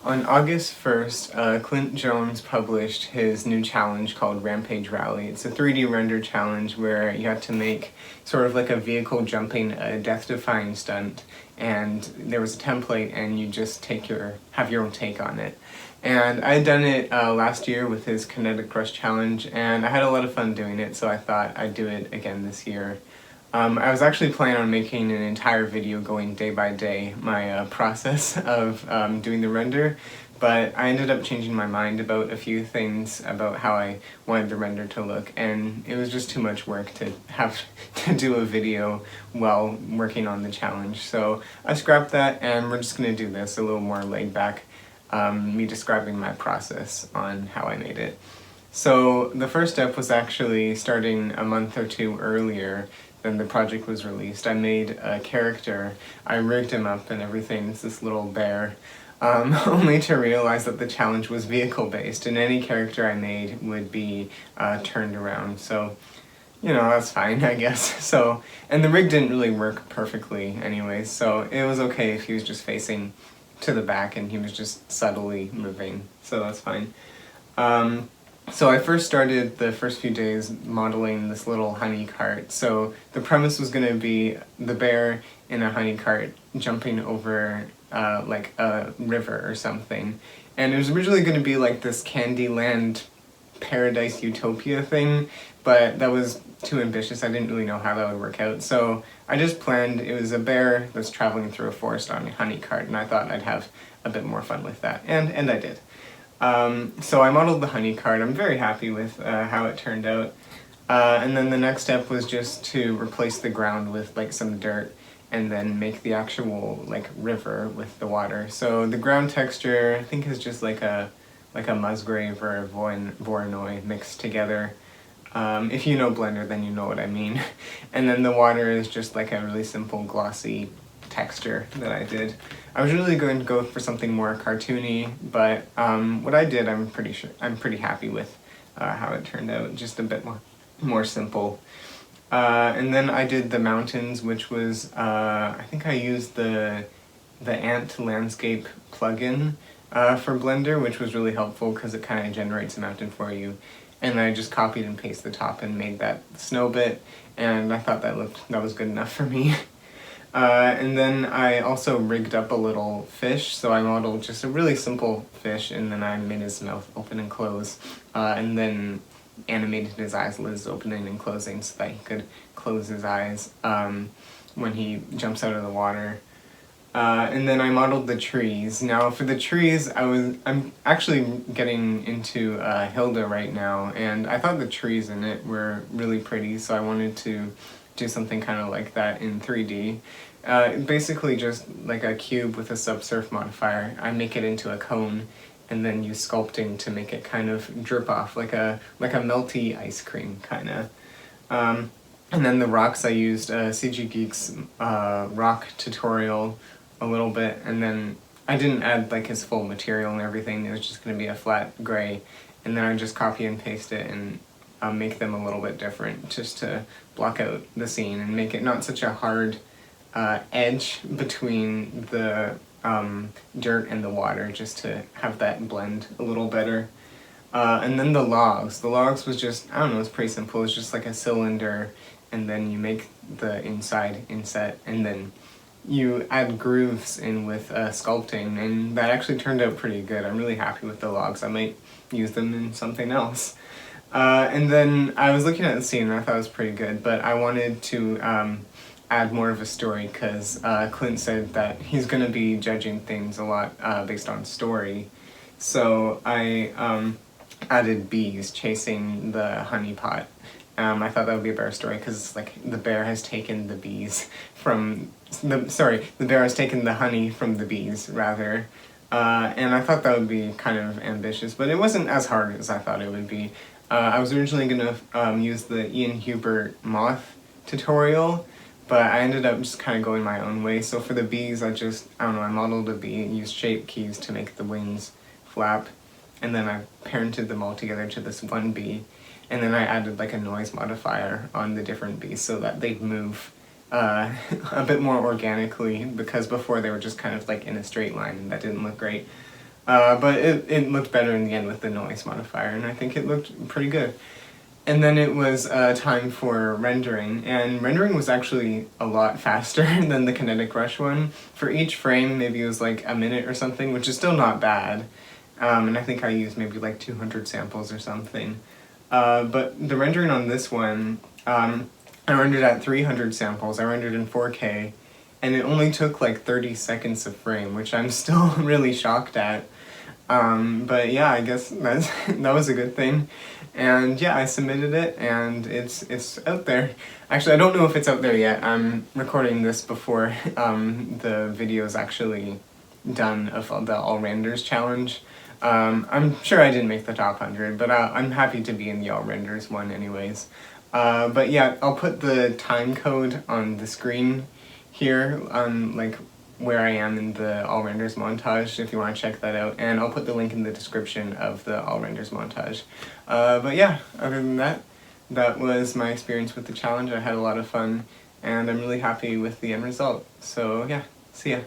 On August 1st, Clint Jones published his new challenge called Rampage Rally. It's a 3D render challenge where you have to make sort of like a vehicle jumping a death-defying stunt, and there was a template and you just have your own take on it. And I had done it last year with his Kinetic Rush challenge, and I had a lot of fun doing it, so I thought I'd do it again this year. I was actually planning on making an entire video going day by day, my process of doing the render, but I ended up changing my mind about a few things about how I wanted the render to look, and it was just too much work to have to do a video while working on the challenge. So I scrapped that, and we're just going to do this a little more laid back, me describing my process on how I made it. So the first step was actually starting a month or two earlier than the project was released. I made a character, I rigged him up and everything, it's this little bear, only to realize that the challenge was vehicle based and any character I made would be turned around. So, you know, that's fine, I guess. So, and the rig didn't really work perfectly anyways, so it was okay if he was just facing to the back and he was just subtly moving, so that's fine. So I first started the first few days modeling this little honey cart. So the premise was going to be the bear in a honey cart jumping over like a river or something. And it was originally going to be like this Candyland paradise utopia thing, but that was too ambitious. I didn't really know how that would work out. So I just planned it was a bear that's traveling through a forest on a honey cart, and I thought I'd have a bit more fun with that. And I did. So I modeled the honey cart. I'm very happy with how it turned out. And then the next step was just to replace the ground with like some dirt and then make the actual like river with the water. So the ground texture I think is just like a Musgrave or a Voronoi mixed together. If you know Blender, then you know what I mean. And then the water is just like a really simple glossy texture that I did. I was really going to go for something more cartoony, but what I did, I'm pretty happy with how it turned out. Just a bit more simple. And then I did the mountains, which was I think I used the Ant landscape plugin for Blender, which was really helpful because it kind of generates a mountain for you. And I just copied and pasted the top and made that snow bit, and I thought that was good enough for me. And then I also rigged up a little fish, so I modeled just a really simple fish, and then I made his mouth open and close, and then animated his eyelids opening and closing so that he could close his eyes when he jumps out of the water. And then I modeled the trees. Now for the trees, I'm actually getting into Hilda right now, and I thought the trees in it were really pretty, so I wanted to do something kind of like that in 3D. Basically just like a cube with a subsurf modifier. I make it into a cone and then use sculpting to make it kind of drip off like a melty ice cream kind of. And then the rocks I used CG Geek's rock tutorial a little bit, and then I didn't add like his full material and everything. It was just going to be a flat gray, and then I just copy and paste it and make them a little bit different just to block out the scene and make it not such a hard edge between the dirt and the water, just to have that blend a little better. And then the logs was just, I don't know, it's pretty simple. It's just like a cylinder, and then you make the inside inset, and then you add grooves in with sculpting, and that actually turned out pretty good. I'm really happy with the logs. I might use them in something else. And then I was looking at the scene and I thought it was pretty good, but I wanted to add more of a story because Clint said that he's going to be judging things a lot based on story. So I added bees chasing the honey pot. I thought that would be a better story because it's like the bear has taken the bees from the bear has taken the honey from the bees rather. And I thought that would be kind of ambitious, but it wasn't as hard as I thought it would be. I was originally going to use the Ian Hubert moth tutorial, but I ended up just kind of going my own way. So for the bees, I don't know, I modeled a bee and used shape keys to make the wings flap, and then I parented them all together to this one bee, and then I added like a noise modifier on the different bees so that they'd move a bit more organically, because before they were just kind of like in a straight line and that didn't look great. But it looked better in the end with the noise modifier, and I think it looked pretty good. And then it was time for rendering, and rendering was actually a lot faster than the Kinetic Rush one. For each frame, maybe it was like a minute or something, which is still not bad. And I think I used maybe like 200 samples or something. But the rendering on this one, I rendered at 300 samples, I rendered in 4K, and it only took like 30 seconds a frame, which I'm still really shocked at. But yeah, I guess that was a good thing. And yeah, I submitted it, and it's out there. Actually, I don't know if it's out there yet. I'm recording this before the video is actually done of the All Renders challenge. I'm sure I didn't make the top 100, but I'm happy to be in the All Renders one anyways. But yeah, I'll put the time code on the screen here, like where I am in the All Renders montage if you want to check that out, and I'll put the link in the description of the All Renders montage. But yeah, other than that, that was my experience with the challenge. I had a lot of fun, and I'm really happy with the end result. So yeah, see ya.